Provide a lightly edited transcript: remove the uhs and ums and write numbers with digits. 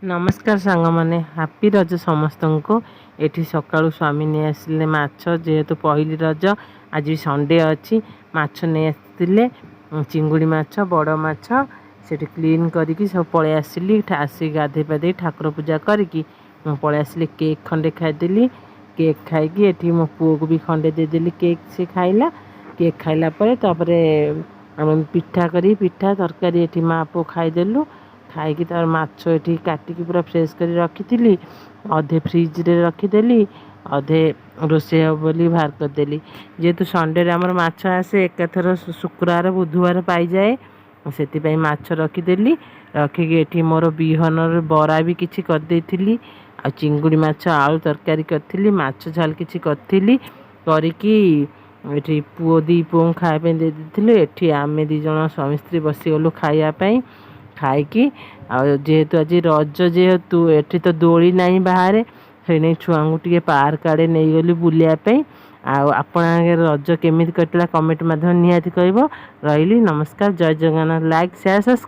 नमस्कार सांग मैंने हापी रज समस्त को। ये सकाळु स्वामी नहीं आसिले माछ जेहेतु पहली रज आज भी संडे अच्छी माछ नहीं आसते चिंगुड़ी माछ बड़ माछ से क्लीन करके सब पलि आसली आसी गाधे पाधे ठाकुर पूजा करके पलि आसली केक खंडे खाईदेली। केक खाई मो पुओ को भी खंडे देदेली केक से खाइला। केक खाइला आम पिठा करी पिठा तरकारी ये माँ पुओ खाईदेलु। खाई तार माछ ये काटिकी पूरा फ्रेश कर रखी अधे फ्रिज रे रखीदेली अधे रोषे हे बोली बाहर करदेली। जेहेतु संडे आमर माछ आसे एकाथर शुक्रवार बुधवार पाई जाए से माछ रखीदेली। रखिकी ये मोर बिहन बरा भी किसी करदेली आ चिंगुड़ी माछ आलू तरकारी करी माछ झाल किसी करी पुओ दी पुओ खायापी दे देती। आम दीज स्वामी स्त्री बसीगलु खायापी खाई जेहेतु आज रज जेहेतु एठी तो दोली नहीं बाहर से छुआ टे पार्क आड़े नहीं गली बुलायापी। आपण रज केमी कटिला कमेंट माध्यम निहाती कह रही। नमस्कार जय जगन्नाथ। Like share subscribe.